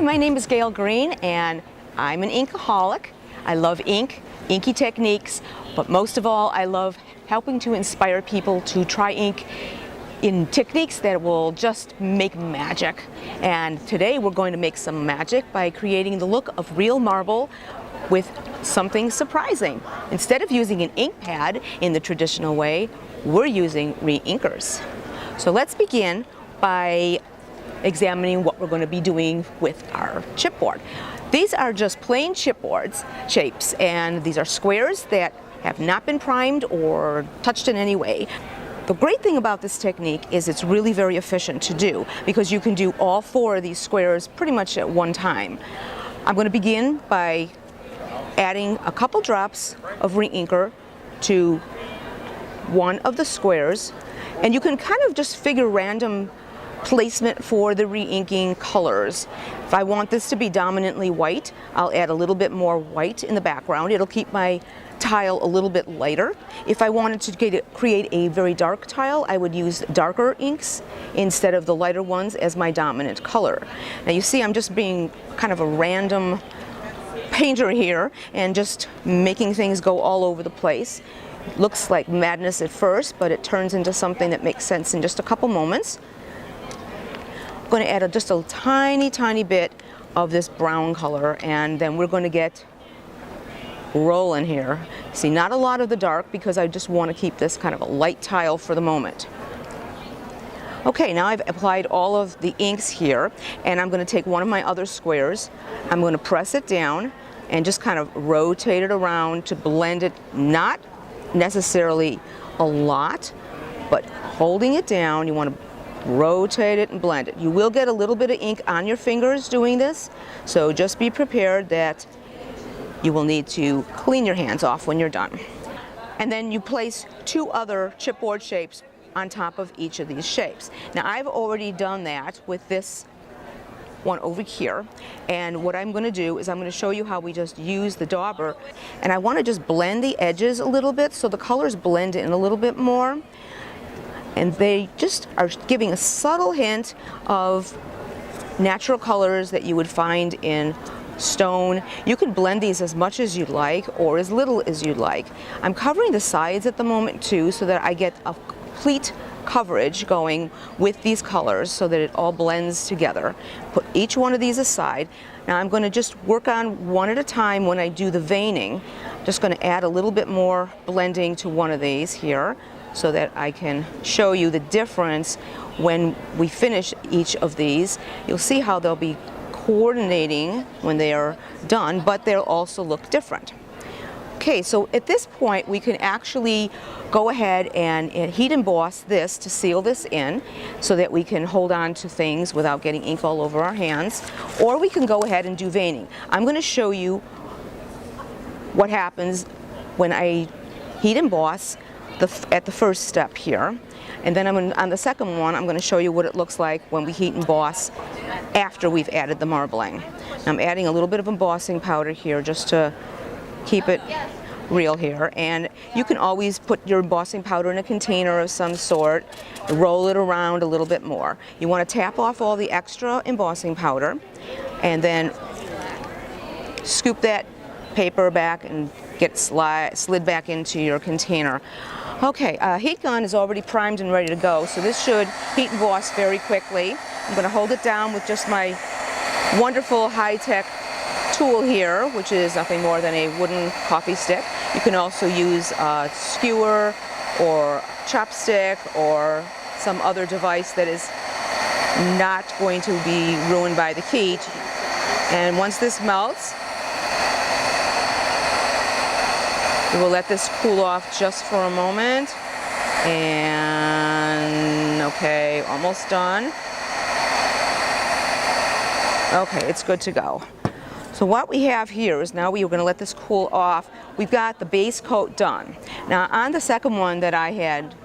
my name is Gail Green and I'm an inkaholic. I love ink, inky techniques, but most of all I love helping to inspire people to try ink in techniques that will just make magic. And today we're going to make some magic by creating the look of real marble with something surprising. Instead of using an ink pad in the traditional way, we're using re-inkers. So let's begin by examining what we're going to be doing with our chipboard. These are just plain chipboards shapes, and these are squares that have not been primed or touched in any way. The great thing about this technique is it's really very efficient to do because you can do all four of these squares pretty much at one time. I'm going to begin by adding a couple drops of re-inker to one of the squares, and you can kind of just figure random placement for the re-inking colors. If I want this to be dominantly white, I'll add a little bit more white in the background. It'll keep my tile a little bit lighter. If I wanted to create a very dark tile, I would use darker inks instead of the lighter ones as my dominant color. Now you see I'm just being kind of a random painter here and just making things go all over the place. It looks like madness at first, but it turns into something that makes sense in just a couple moments. I'm going to add just a tiny bit of this brown color, and then we're going to get rolling here. See, not a lot of the dark because I just want to keep this kind of a light tile for the moment. Okay, now I've applied all of the inks here, and I'm going to take one of my other squares. I'm going to press it down and just kind of rotate it around to blend it, not necessarily a lot, but holding it down. You want to rotate it and blend it. You will get a little bit of ink on your fingers doing this, so just be prepared that you will need to clean your hands off when you're done. And then you place two other chipboard shapes on top of each of these shapes. Now I've already done that with this one over here, and what I'm going to do is I'm going to show you how we just use the dauber, and I want to just blend the edges a little bit so the colors blend in a little bit more. And they just are giving a subtle hint of natural colors that you would find in stone. You can blend these as much as you'd like or as little as you'd like. I'm covering the sides at the moment too so that I get a complete coverage going with these colors so that it all blends together. Put each one of these aside. Now I'm going to just work on one at a time when I do the veining. I'm just going to add a little bit more blending to one of these here, so that I can show you the difference when we finish each of these. You'll see how they'll be coordinating when they are done, but they'll also look different. Okay, so at this point we can actually go ahead and heat emboss this to seal this in so that we can hold on to things without getting ink all over our hands, or we can go ahead and do veining. I'm going to show you what happens when I heat emboss at the first step here, and then on the second one I'm going to show you what it looks like when we heat emboss after we've added the marbling. I'm adding a little bit of embossing powder here just to keep it real here, and you can always put your embossing powder in a container of some sort, roll it around a little bit more. You want to tap off all the extra embossing powder and then scoop that paper back and get slid back into your container. Okay, heat gun is already primed and ready to go, so this should heat emboss very quickly. I'm going to hold it down with just my wonderful high-tech tool here, which is nothing more than a wooden coffee stick. You can also use a skewer or chopstick or some other device that is not going to be ruined by the heat. And once this melts, we will let this cool off just for a moment. And okay, almost done. Okay, it's good to go. So what we have here is now we are going to let this cool off. We've got the base coat done. Now on the second one that I had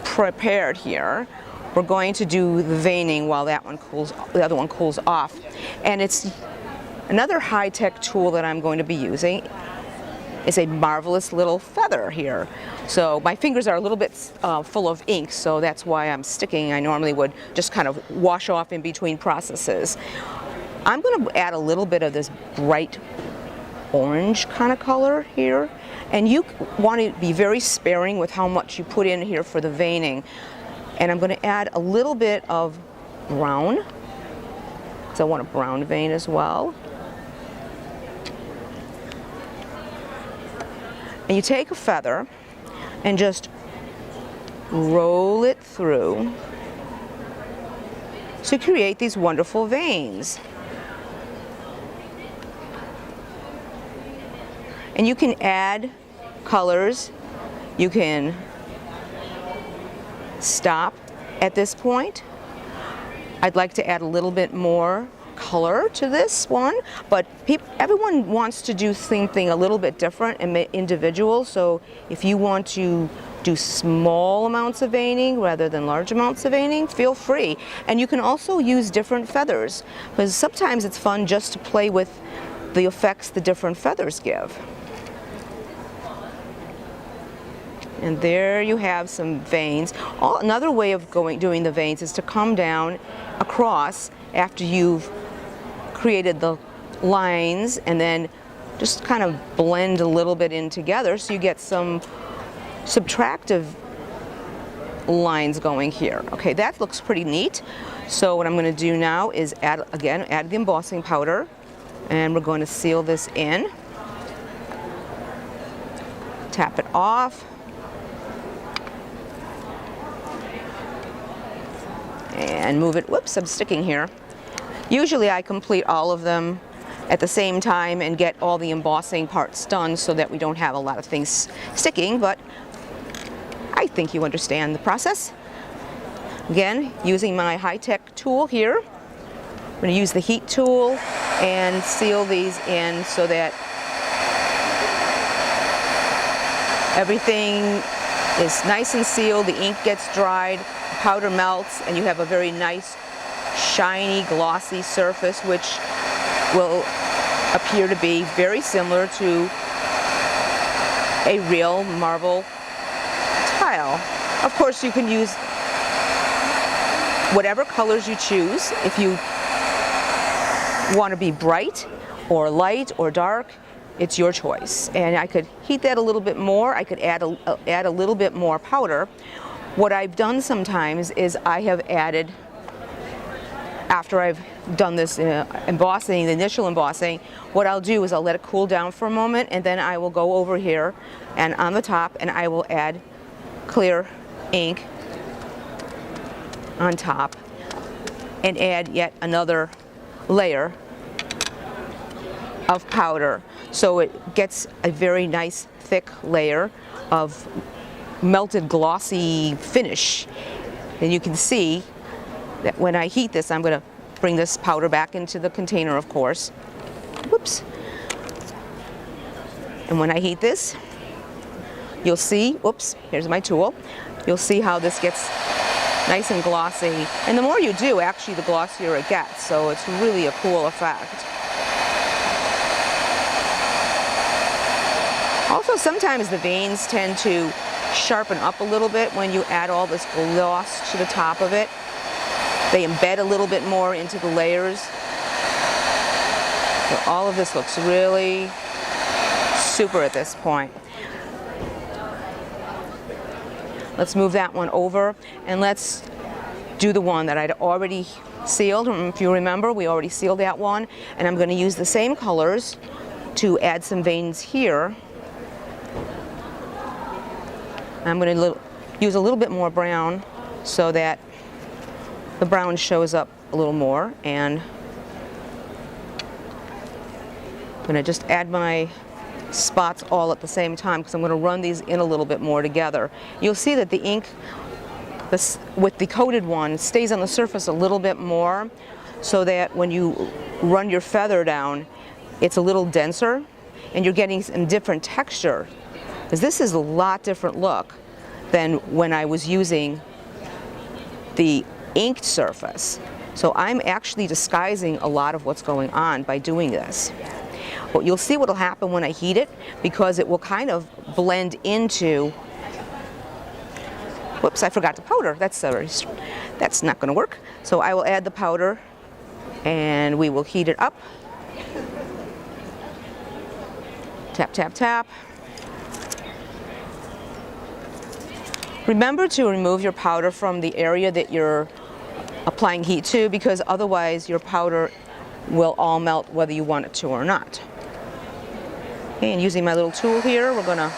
prepared here, we're going to do the veining while that one cools, the other one cools off. And it's another high-tech tool that I'm going to be using. Is a marvelous little feather here. So my fingers are a little bit full of ink, so that's why I'm sticking. I normally would just kind of wash off in between processes. I'm going to add a little bit of this bright orange kind of color here, and you want to be very sparing with how much you put in here for the veining. And I'm going to add a little bit of brown, because I want a brown vein as well. And you take a feather and just roll it through to create these wonderful veins. And you can add colors. You can stop at this point. I'd like to add a little bit more color to this one, but everyone wants to do something a little bit different and individual. So if you want to do small amounts of veining rather than large amounts of veining, feel free. And you can also use different feathers, because sometimes it's fun just to play with the effects the different feathers give. And there you have some veins. Another way of doing the veins is to come down across after you've created the lines, and then just kind of blend a little bit in together so you get some subtractive lines going here. Okay, that looks pretty neat. So what I'm going to do now is add the embossing powder, and we're going to seal this in. Tap it off. And move it. Whoops, I'm sticking here. Usually I complete all of them at the same time and get all the embossing parts done so that we don't have a lot of things sticking, but I think you understand the process. Again, using my high-tech tool here, I'm going to use the heat tool and seal these in so that everything is nice and sealed, the ink gets dried, powder melts, and you have a very nice, shiny, glossy surface, which will appear to be very similar to a real marble tile. Of course, you can use whatever colors you choose. If you want to be bright or light or dark, it's your choice. And I could heat that a little bit more. I could add a little bit more powder. What I've done sometimes is I have added, after I've done this embossing, the initial embossing, what I'll do is I'll let it cool down for a moment, and then I will go over here and on the top, and I will add clear ink on top and add yet another layer of powder. So it gets a very nice thick layer of melted glossy finish. And you can see that when I heat this, I'm going to bring this powder back into the container, of course. Whoops. And when I heat this, you'll see, whoops, here's my tool. You'll see how this gets nice and glossy. And the more you do, actually, the glossier it gets. So it's really a cool effect. Also, sometimes the veins tend to sharpen up a little bit when you add all this gloss to the top of it. They embed a little bit more into the layers. So all of this looks really super at this point. Let's move that one over, and let's do the one that I'd already sealed. If you remember, we already sealed that one, and I'm going to use the same colors to add some veins here. I'm going to use a little bit more brown so that the brown shows up a little more, and I'm going to just add my spots all at the same time because I'm going to run these in a little bit more together. You'll see that the ink with the coated one stays on the surface a little bit more, so that when you run your feather down, it's a little denser and you're getting some different texture. Because this is a lot different look than when I was using the inked surface. So I'm actually disguising a lot of what's going on by doing this. Well, you'll see what will happen when I heat it, because it will kind of blend into, whoops, I forgot the powder. That's not going to work. So I will add the powder and we will heat it up. Tap, tap, tap. Remember to remove your powder from the area that you're applying heat to, because otherwise your powder will all melt whether you want it to or not. Okay, and using my little tool here, we're gonna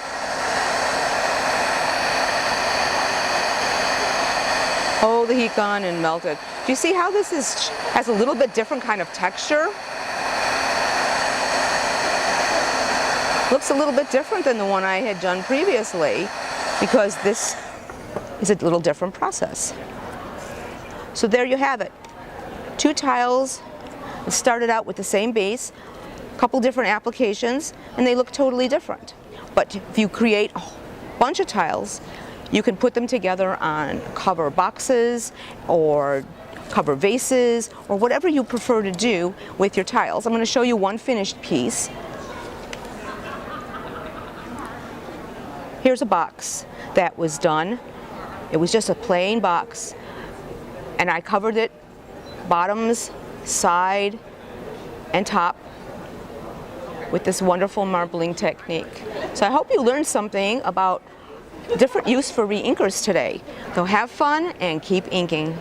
hold the heat gun and melt it. Do you see how this has a little bit different kind of texture? Looks a little bit different than the one I had done previously, because this is a little different process. So there you have it. 2 tiles that started out with the same base, a couple different applications, and they look totally different. But if you create a bunch of tiles, you can put them together on cover boxes or cover vases or whatever you prefer to do with your tiles. I'm going to show you one finished piece. Here's a box that was done. It was just a plain box, and I covered it bottoms, side, and top with this wonderful marbling technique. So I hope you learned something about different use for re-inkers today. So have fun and keep inking.